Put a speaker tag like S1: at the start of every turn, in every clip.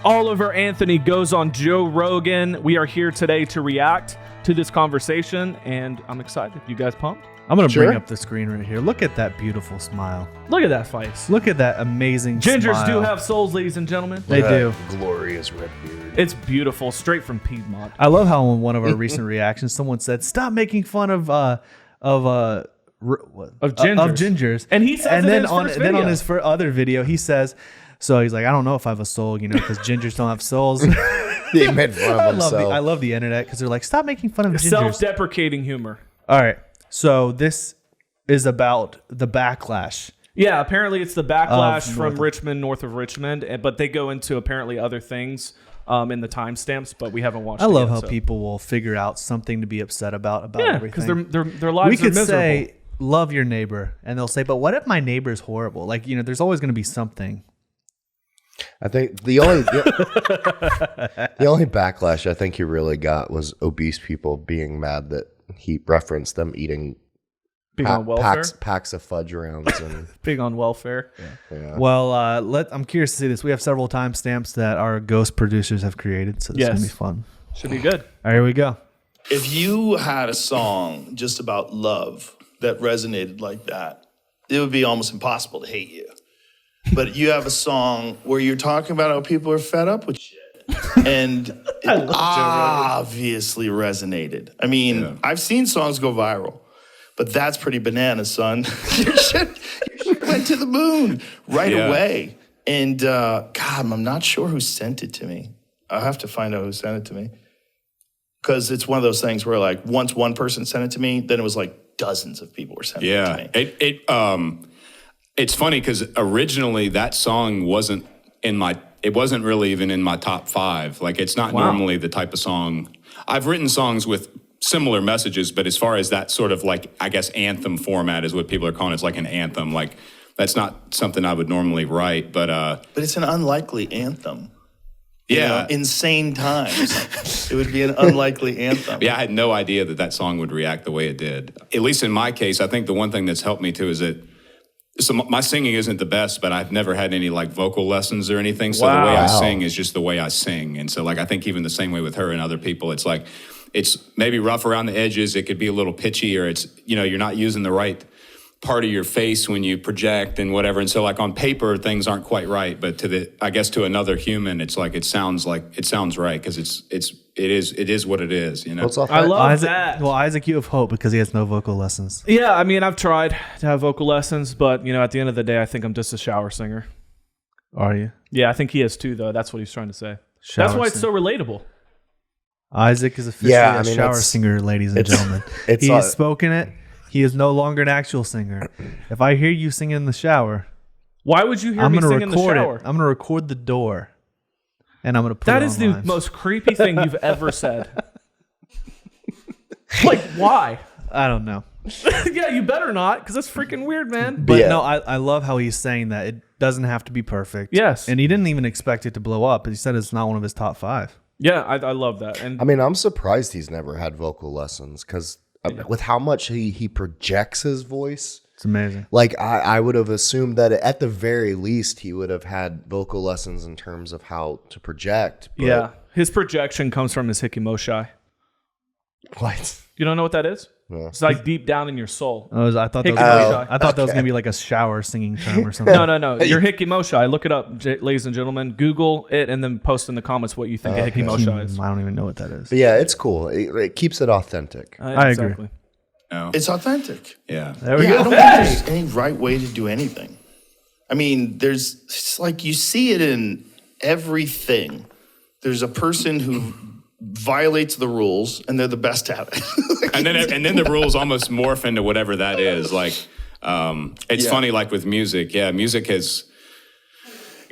S1: Oliver Anthony goes on Joe Rogan. We are here today to react to this conversation, and I'm excited. You guys pumped?
S2: I'm going to bring up the screen right here. Look at that beautiful smile.
S1: Look at that face.
S2: Look at that amazing
S1: Gingers
S2: smile.
S1: do have souls, ladies and gentlemen.
S2: They do.
S3: Glorious red beard.
S1: It's beautiful, straight from Piedmont.
S2: I love how in one of our recent reactions, someone said, "Stop making fun of gingers."
S1: And he says,
S2: then on his other video, he says, "So he's like, I don't know if I have a soul, because gingers don't have souls."
S3: He made fun of himself.
S2: I love the internet because they're like, "Stop making fun of gingers."
S1: Self-deprecating humor.
S2: All right, so this is about the backlash.
S1: Yeah, apparently it's the backlash from Richmond, north of Richmond, but they go into apparently other things in the timestamps, but we haven't watched it.
S2: I love how people will figure out something to be upset about everything.
S1: Because their lives are miserable. We could say,
S2: love your neighbor, and they'll say, but what if my neighbor is horrible? Like, there's always going to be something.
S3: I think the only backlash I think he really got was obese people being mad that he referenced them eating
S1: on welfare?
S3: packs of fudge rounds and
S1: being on welfare.
S3: Yeah.
S2: Well, I'm curious to see this. We have several timestamps that our ghost producers have created, so this is going to be fun.
S1: Should be good.
S2: All right, here we go.
S4: If you had a song just about love that resonated like that, it would be almost impossible to hate you. But you have a song where you're talking about how people are fed up with shit. And it obviously resonated. I mean, I've seen songs go viral, but that's pretty bananas, son. Your shit went to the moon right away. And God, I'm not sure who sent it to me. I'll have to find out who sent it to me. Because it's one of those things where, like, once one person sent it to me, then it was like dozens of people were sending it to me.
S5: It's funny because originally that song wasn't really even in my top 5. Like, it's not normally the type of song. I've written songs with similar messages, but as far as that sort of, like, I guess anthem format is what people are calling it. It's like an anthem. Like, that's not something I would normally write, but
S4: it's an unlikely anthem.
S5: Yeah.
S4: Insane times. It would be an unlikely anthem.
S5: Yeah, I had no idea that song would react the way it did. At least in my case, I think the one thing that's helped me too is that my singing isn't the best, but I've never had any like vocal lessons or anything. So the way I sing is just the way I sing. And so like I think even the same way with her and other people, it's like it's maybe rough around the edges. It could be a little pitchy, or it's you're not using the right part of your face when you project and whatever. And so like on paper things aren't quite right, but to another human, it's like it sounds right because it is what it is,
S1: I love
S2: Isaac,
S1: that.
S2: Well, Isaac, you have hope because he has no vocal lessons.
S1: Yeah, I mean, I've tried to have vocal lessons, but at the end of the day, I think I'm just a shower singer.
S2: Are you?
S1: Yeah, I think he is too, though. That's what he's trying to say. That's why it's so relatable.
S2: Isaac is officially a shower singer, ladies and gentlemen. He has spoken it. He is no longer an actual singer. If I hear you sing in the shower,
S1: why would you hear me sing in the shower?
S2: I'm going to record the door, and I'm going to put it
S1: online. That is the most creepy thing you've ever said. Like, why?
S2: I don't know.
S1: Yeah, you better not, because that's freaking weird, man.
S2: But no, I love how he's saying that it doesn't have to be perfect.
S1: Yes.
S2: And he didn't even expect it to blow up. He said it's not one of his top 5.
S1: Yeah, I love that. And
S3: I mean, I'm surprised he's never had vocal lessons because with how much he projects his voice.
S2: It's amazing.
S3: Like, I would have assumed that at the very least he would have had vocal lessons in terms of how to project. But
S1: yeah, his projection comes from his hikimoshi.
S3: What?
S1: You don't know what that is? No. It's like deep down in your soul.
S2: I thought that was going to be like a shower singing term or something.
S1: No. Your hikimoshi. Look it up, ladies and gentlemen. Google it and then post in the comments what you think a hikimoshi is.
S2: I don't even know what that is.
S3: But yeah, it's cool. It keeps it authentic.
S2: I agree.
S5: No.
S4: It's authentic.
S5: Yeah.
S2: There we go.
S4: I don't think there's any right way to do anything. I mean, it's like you see it in everything. There's a person who violates the rules and they're the best at it.
S5: and then the rules almost morph into whatever that is. Like it's funny, like with music. Yeah, music has,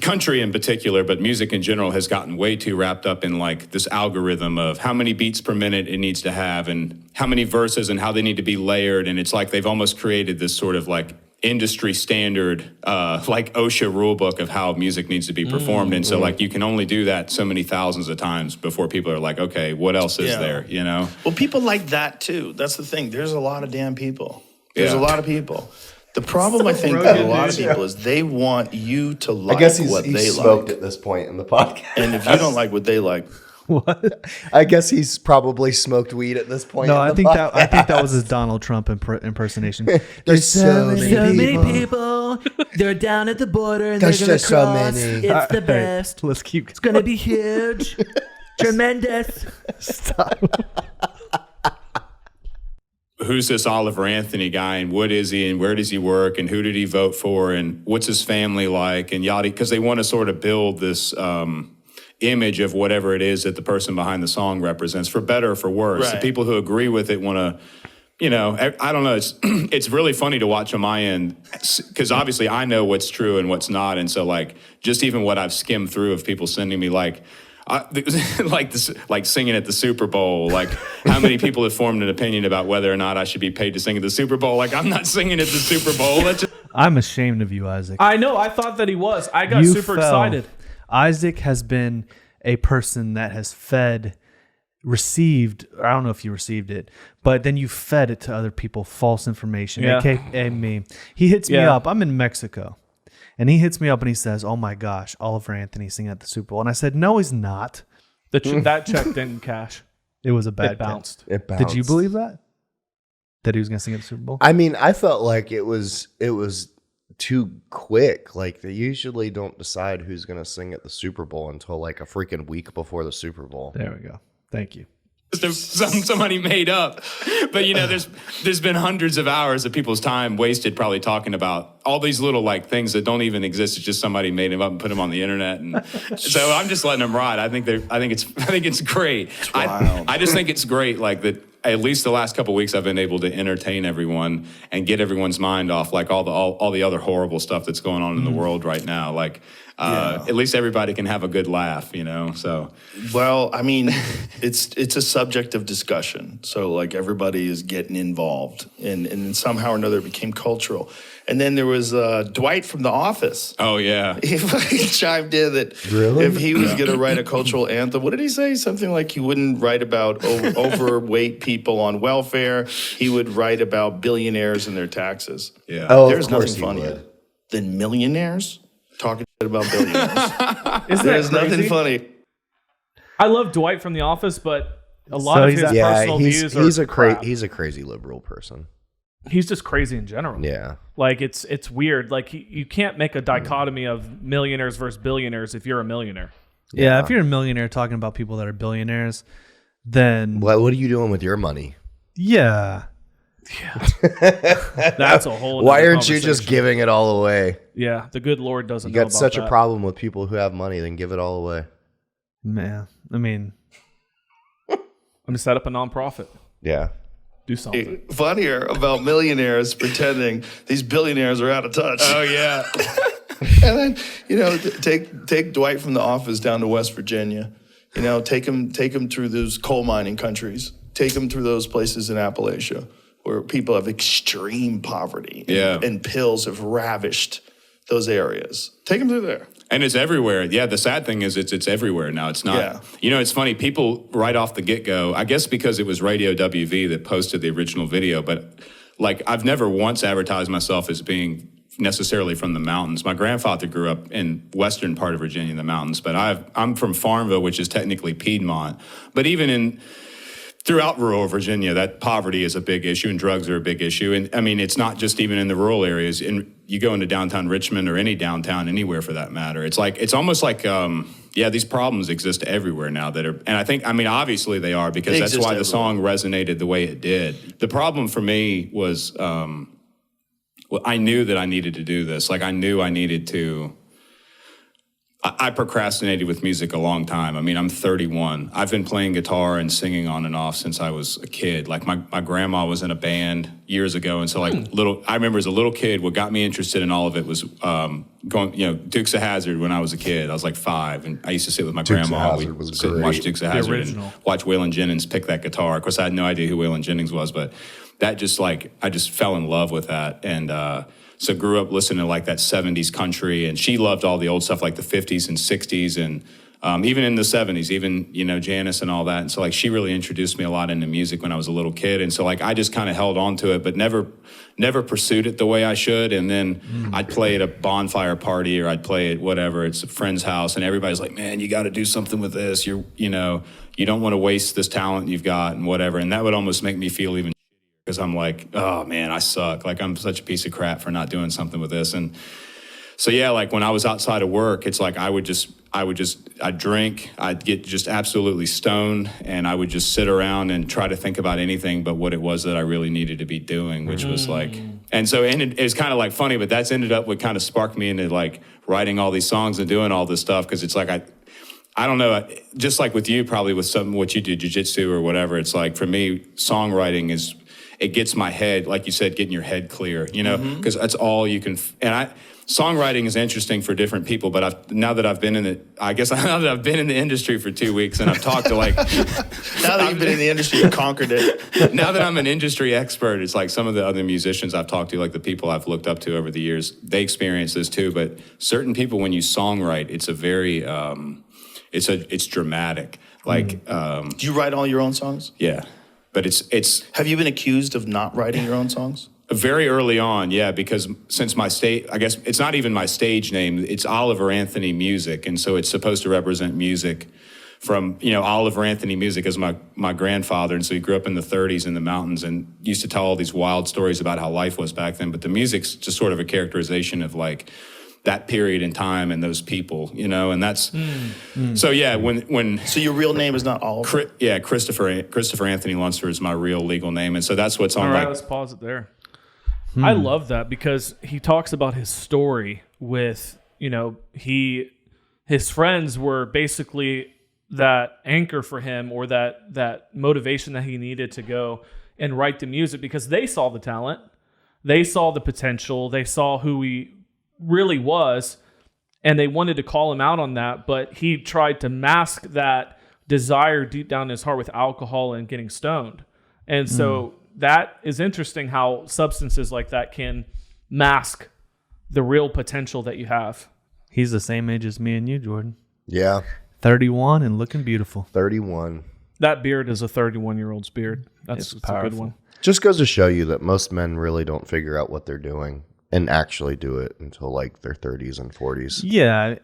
S5: country in particular, but music in general has gotten way too wrapped up in like this algorithm of how many beats per minute it needs to have and how many verses and how they need to be layered. And it's like they've almost created this sort of like industry standard, like OSHA rule book of how music needs to be performed. And so like you can only do that so many thousands of times before people are like, okay, what else is there, Well,
S4: people like that too. That's the thing. There's a lot of damn people. There's a lot of people. The problem, I think, with a lot of people is they want you to like
S3: I guess
S4: what
S3: he's
S4: they
S3: smoked
S4: like.
S3: at this point in the podcast.
S4: And if you don't like what they like,
S2: What?
S3: I guess he's probably smoked weed at this point.
S2: No,
S3: in
S2: I
S3: the
S2: think
S3: podcast.
S2: that was his Donald Trump impersonation.
S3: There's so many
S6: people. They're down at the border and
S3: There's
S6: they're going to
S3: just so
S6: cross.
S3: many.
S6: It's the
S2: Hey,
S6: best.
S2: let's keep.
S6: It's going to be huge. Tremendous.
S5: Who's this Oliver Anthony guy, and what is he, and where does he work, and who did he vote for, and what's his family like, and yada, because they want to sort of build this image of whatever it is that the person behind the song represents, for better or for worse.
S4: Right.
S5: The people who agree with it want to, you know, I don't know. It's really funny to watch on my end, because obviously I know what's true and what's not, and so like just even what I've skimmed through of people sending me like singing at the Super Bowl, like how many people have formed an opinion about whether or not I should be paid to sing at the Super Bowl. Like, I'm not singing at the Super Bowl. That's just...
S2: I'm ashamed of you, Isaac.
S1: I know. I thought that he was. I got super excited.
S2: Isaac has been a person that has received, I don't know if you received it, but then you fed it to other people, false information, aka me. He hits me up. I'm in Mexico. And he hits me up and he says, "Oh my gosh, Oliver Anthony singing at the Super Bowl." And I said, "No, he's not.
S1: That check didn't cash.
S2: It was a bad
S1: It bounced.
S3: It bounced.
S2: Did you believe that? That he was going to sing at the Super Bowl?
S3: I mean, I felt like it was too quick. Like, they usually don't decide who's going to sing at the Super Bowl until like a freaking week before the Super Bowl.
S2: There we go. Thank you.
S5: somebody made up. But you know, there's been hundreds of hours of people's time wasted probably talking about all these little like things that don't even exist. It's just somebody made them up and put them on the internet, and so I'm just letting them ride. I think it's great. I just think it's great, like that. At least the last couple of weeks, I've been able to entertain everyone and get everyone's mind off like all the other horrible stuff that's going on in the world right now. Like, at least everybody can have a good laugh, you know. So,
S4: well, I mean, it's a subject of discussion. So like everybody is getting involved, and somehow or another it became cultural. And then there was Dwight from The Office.
S5: oh yeah,
S4: He chimed in that if he was going to write a cultural anthem, what did he say? Something like he wouldn't write about overweight people on welfare. He would write about billionaires and their taxes.
S5: yeah.
S3: Oh,
S4: There's
S3: of course
S4: nothing
S3: he
S4: funnier
S3: would.
S4: than millionaires talking shit about billionaires.
S1: Isn't
S4: There's
S1: that
S4: nothing
S1: crazy?
S4: funny.
S1: I love Dwight from The Office, but a lot of his personal views are crap.
S3: He's a crazy liberal person.
S1: He's just crazy in general.
S3: Yeah.
S1: Like it's weird. Like you can't make a dichotomy of millionaires versus billionaires if you're a millionaire.
S2: Yeah, if you're a millionaire talking about people that are billionaires, then
S3: What are you doing with your money?
S2: yeah.
S1: That's a whole.
S3: Why
S1: nother
S3: aren't you just
S1: conversation.
S3: giving it all away?
S1: Yeah, the good Lord doesn't.
S3: You
S1: know
S3: got
S1: about
S3: such
S1: that.
S3: a problem with people who have money, then give it all away.
S2: Man, I mean,
S1: I'm gonna set up a nonprofit.
S3: Yeah.
S1: Do something.
S4: Funnier about millionaires pretending these billionaires are out of touch.
S5: Oh yeah.
S4: And then, take Dwight from The Office down to West Virginia. Take him through those coal mining countries. Take him through those places in Appalachia where people have extreme poverty. And pills have ravished those areas. Take him through there.
S5: And it's everywhere. Yeah, the sad thing is it's everywhere now. It's not, it's funny, people right off the get-go, I guess because it was Radio WV that posted the original video, but like I've never once advertised myself as being necessarily from the mountains. My grandfather grew up in western part of Virginia in the mountains, but I'm from Farmville, which is technically Piedmont. But even throughout rural Virginia, that poverty is a big issue and drugs are a big issue. And I mean, it's not just even in the rural areas. You go into downtown Richmond or any downtown anywhere for that matter. It's almost like, these problems exist everywhere now and I think, obviously they are because that's why the song resonated the way it did. The problem for me was, I knew that I needed to do this. Like I knew I needed to. I procrastinated with music a long time. I'm 31. I've been playing guitar and singing on and off since I was a kid. Like my grandma was in a band years ago, and so I remember as a little kid, what got me interested in all of it was Dukes of Hazzard when I was a kid. I was like 5, and I used to sit with my grandma. We'd sit and watch Dukes of Hazzard and watch Waylon Jennings pick that guitar. Of course, I had no idea who Waylon Jennings was, but that just I just fell in love with that, and so grew up listening to like that 70s country, and she loved all the old stuff like the 50s and 60s, and even in the 70s, even, Janis and all that. And so like she really introduced me a lot into music when I was a little kid. And so like I just kind of held on to it, but never pursued it the way I should. And then I'd play at a bonfire party or I'd play at whatever, it's a friend's house, and everybody's like, man, you got to do something with this. You don't want to waste this talent you've got and whatever. And that would almost make me feel even because I'm like, oh man, I suck. Like I'm such a piece of crap for not doing something with this. And so yeah, like when I was outside of work, it's like I'd drink, I'd get just absolutely stoned, and I would just sit around and try to think about anything but what it was that I really needed to be doing, which was like, and so it's kind of like funny, but that's ended up what kind of sparked me into like writing all these songs and doing all this stuff, because it's like I don't know, just like with you, probably with what you do, jiu-jitsu or whatever, it's like for me, songwriting it gets my head, like you said, getting your head clear, because that's all you can, songwriting is interesting for different people, but now that I've been in the industry for 2 weeks and I've talked to like...
S4: Now that you've been in the industry, you conquered it.
S5: Now that I'm an industry expert, it's like some of the other musicians I've talked to, like the people I've looked up to over the years, they experience this too, but certain people, when you songwrite, it's a very... it's dramatic. Like...
S4: Do you write all your own songs?
S5: Yeah. But it's...
S4: Have you been accused of not writing your own songs?
S5: Very early on, yeah, because since I guess it's not even my stage name, it's Oliver Anthony Music, and so it's supposed to represent music from, Oliver Anthony Music is my grandfather, and so he grew up in the 30s in the mountains and used to tell all these wild stories about how life was back then, but the music's just sort of a characterization of like that period in time and those people, and that's, so yeah, when...
S4: So your real name is not Oliver?
S5: Yeah, Christopher Anthony Lunsford is my real legal name, and so that's what's on
S1: all right, let's pause it there. I love that because he talks about his story with, his friends were basically that anchor for him, or that motivation that he needed to go and write the music, because they saw the talent, they saw the potential, they saw who he really was, and they wanted to call him out on that, but he tried to mask that desire deep down in his heart with alcohol and getting stoned. And so that is interesting how substances like that can mask the real potential that you have.
S2: He's the same age as me and you, Jordan.
S3: Yeah.
S2: 31 and looking beautiful.
S3: 31.
S1: That beard is a 31-year-old's beard. That's a good one.
S3: Just goes to show you that most men really don't figure out what they're doing and actually do it until like their 30s and 40s.
S2: Yeah.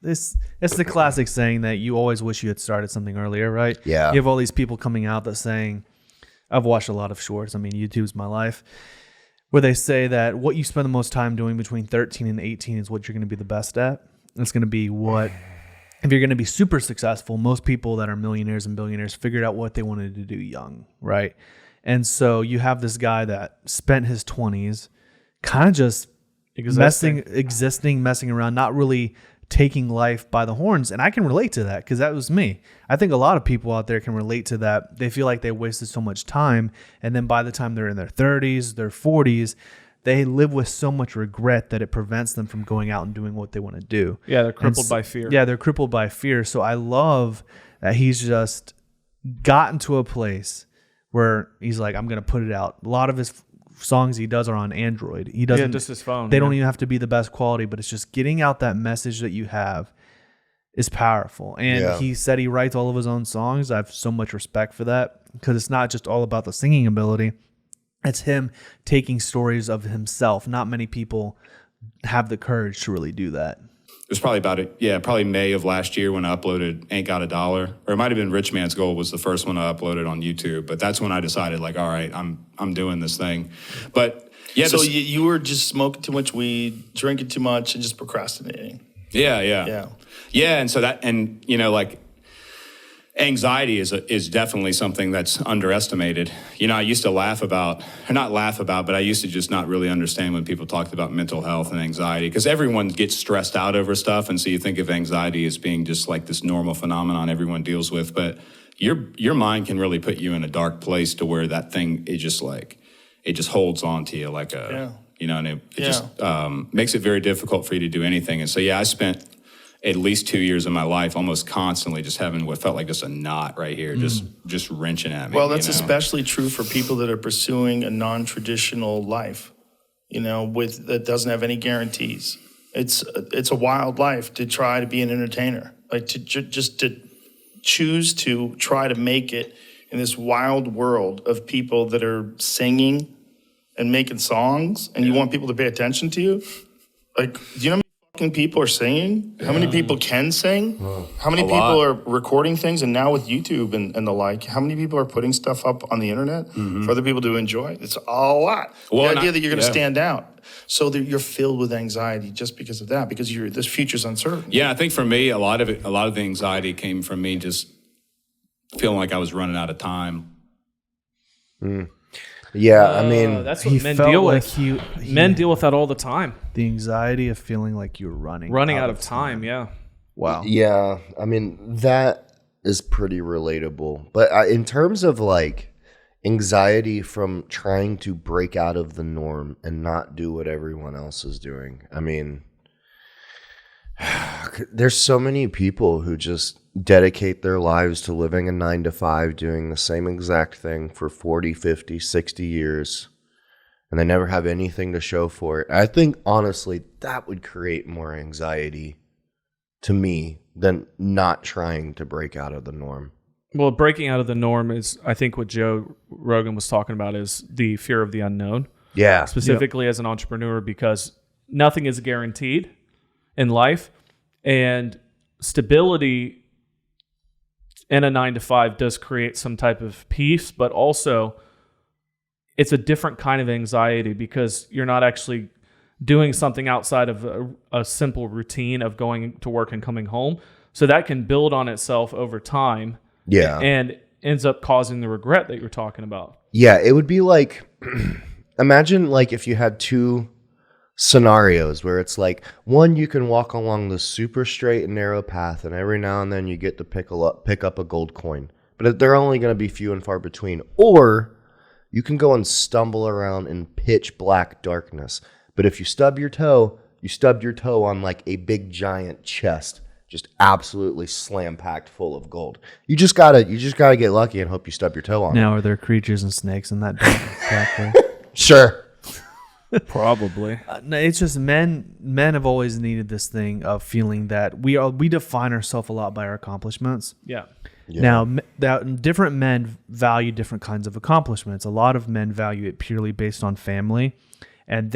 S2: It's the classic saying that you always wish you had started something earlier, right?
S3: Yeah.
S2: You have all these people coming out that saying... I've watched a lot of shorts. I mean, YouTube's my life, where they say that what you spend the most time doing between 13 and 18 is what you're going to be the best at. It's going to be what, if you're going to be super successful, most people that are millionaires and billionaires figured out what they wanted to do young, right? And so you have this guy that spent his 20s kind of just messing around, not really taking life by the horns. And I can relate to that because that was me. I think a lot of people out there can relate to that. They feel like they wasted so much time, and then by the time they're in their 30s, their 40s, they live with so much regret that it prevents them from going out and doing what they want to do.
S1: Yeah, they're crippled by fear.
S2: Yeah, they're crippled by fear. So I love that he's just gotten to a place where he's like, I'm going to put it out. A lot of his songs he does are on Android. He doesn't
S1: just his phone.
S2: They don't even have to be the best quality, but it's just getting out that message that you have is powerful. And he said he writes all of his own songs. I have so much respect for that, because it's not just all about the singing ability. It's him taking stories of himself. Not many people have the courage to really do that.
S5: It was probably May of last year when I uploaded Ain't Got a Dollar, or it might have been Rich Man's Goal was the first one I uploaded on YouTube. But that's when I decided, like, all right, I'm doing this thing. But yeah,
S4: so you were just smoking too much weed, drinking too much, and just procrastinating.
S5: Yeah. And so like anxiety is definitely something that's underestimated. I used to but I used to just not really understand when people talked about mental health and anxiety, because everyone gets stressed out over stuff. And so you think of anxiety as being just like this normal phenomenon everyone deals with. But your mind can really put you in a dark place to where that thing, it just holds on to you like and it just makes it very difficult for you to do anything. And so, I spent at least 2 years of my life almost constantly just having what felt like just a knot right here, just wrenching at me.
S4: Well, that's especially true for people that are pursuing a non-traditional life, that doesn't have any guarantees. It's a wild life to try to be an entertainer. like just to choose to try to make it in this wild world of people that are singing and making songs, and you want people to pay attention to you. Like, do you know how many fucking people are singing? How many people can sing? How many people are recording things? And now with YouTube and the like, how many people are putting stuff up on the internet for other people to enjoy? It's a lot.
S5: Well,
S4: the idea that you're going to stand out. So that you're filled with anxiety just because of that, because this future's uncertain.
S5: Yeah, I think for me, a lot of the anxiety came from me just feeling like I was running out of time.
S3: Yeah, I mean,
S1: that's what men deal with. Men deal with that all the time.
S2: The anxiety of feeling like you're running
S1: out of time. Yeah.
S2: Wow.
S3: Yeah, I mean, that is pretty relatable. But in terms of like anxiety from trying to break out of the norm and not do what everyone else is doing, I mean, there's so many people who just dedicate their lives to living a 9-to-5, doing the same exact thing for 40, 50, 60 years, and they never have anything to show for it. I think, honestly, that would create more anxiety to me than not trying to break out of the norm.
S1: Well, breaking out of the norm is, I think, what Joe Rogan was talking about is the fear of the unknown.
S3: Yeah.
S1: Specifically as an entrepreneur, because nothing is guaranteed in life, and stability in a 9-to-5 does create some type of peace, but also it's a different kind of anxiety because you're not actually doing something outside of a simple routine of going to work and coming home. So that can build on itself over time.
S3: Yeah.
S1: And ends up causing the regret that you're talking about.
S3: Yeah, it would be like, imagine like if you had two scenarios where it's like, one, you can walk along the super straight and narrow path, and every now and then you get to pick up a gold coin, but they're only going to be few and far between. Or you can go and stumble around in pitch black darkness, but if you stub your toe on like a big giant chest, just absolutely slam packed full of gold. You just gotta get lucky and hope you stub your toe on it.
S2: Now, are there creatures and snakes in that black there?
S3: Sure.
S1: Probably.
S2: No, it's just men have always needed this thing of feeling that we define ourselves a lot by our accomplishments.
S1: Yeah.
S2: Now, different men value different kinds of accomplishments. A lot of men value it purely based on family, and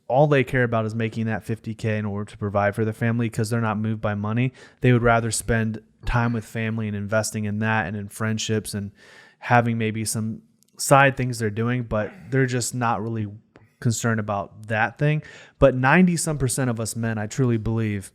S2: all they care about is making that $50K in order to provide for their family because they're not moved by money. They would rather spend time with family and investing in that and in friendships and having maybe some side things they're doing, but they're just not really concerned about that thing. But 90% of us men, I truly believe,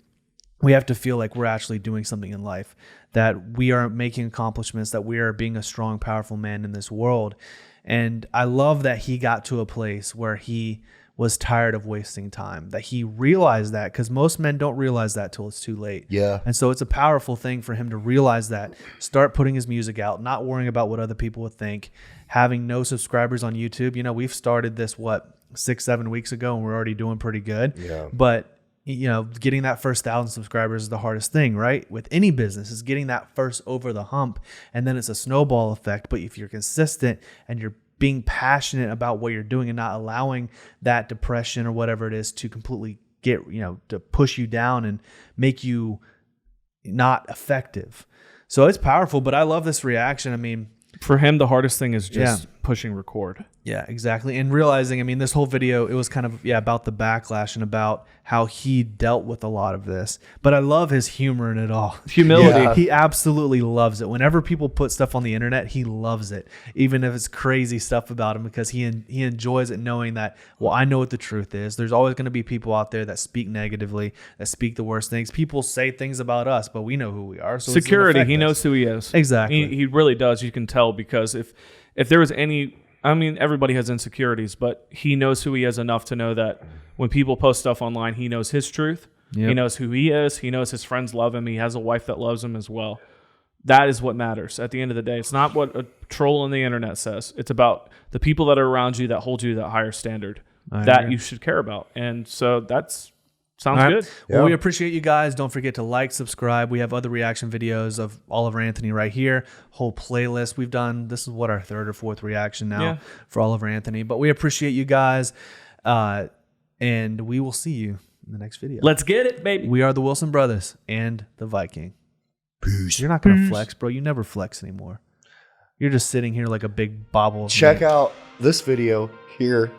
S2: we have to feel like we're actually doing something in life, that we are making accomplishments, that we are being a strong, powerful man in this world. And I love that he got to a place where he was tired of wasting time, that he realized that, because most men don't realize that till it's too late.
S3: Yeah.
S2: And so it's a powerful thing for him to realize that, start putting his music out, not worrying about what other people would think, having no subscribers on YouTube. You know, we've started this, 6-7 weeks ago, and we're already doing pretty good.
S3: Yeah.
S2: But, you know, getting that first 1,000 subscribers is the hardest thing, right? With any business, is getting that first over the hump, and then it's a snowball effect. But if you're consistent and you're being passionate about what you're doing and not allowing that depression or whatever it is to completely to push you down and make you not effective. So it's powerful, but I love this reaction. I mean,
S1: for him, the hardest thing is just pushing record.
S2: Yeah, exactly. And realizing, I mean, this whole video, it was kind of, about the backlash and about how he dealt with a lot of this. But I love his humor in it all.
S1: Humility.
S3: Yeah.
S2: He absolutely loves it. Whenever people put stuff on the internet, he loves it. Even if it's crazy stuff about him, because he enjoys it, knowing that, well, I know what the truth is. There's always going to be people out there that speak negatively, that speak the worst things. People say things about us, but we know who we are. So
S1: security, he knows who he is.
S2: Exactly.
S1: He really does. You can tell, because if there was any, I mean, everybody has insecurities, but he knows who he is enough to know that when people post stuff online, he knows his truth. Yep. He knows who he is. He knows his friends love him. He has a wife that loves him as well. That is what matters at the end of the day. It's not what a troll on the internet says. It's about the people that are around you that hold you to that higher standard that you should care about. And so that's sounds good.
S2: Well, we appreciate you guys. Don't forget to like, subscribe. We have other reaction videos of Oliver Anthony right here. Whole playlist we've done. This is our third or fourth reaction now for Oliver Anthony. But we appreciate you guys. And we will see you in the next video.
S1: Let's get it, baby.
S2: We are the Wilson Brothers and the Viking.
S3: Peace.
S2: You're not gonna flex, bro. You never flex anymore. You're just sitting here like a big bobble. Of
S3: Check
S2: meat.
S3: out this video here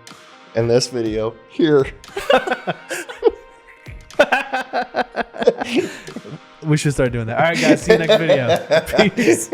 S3: and this video here.
S2: We should start doing that. All right, guys. See you next video. Peace.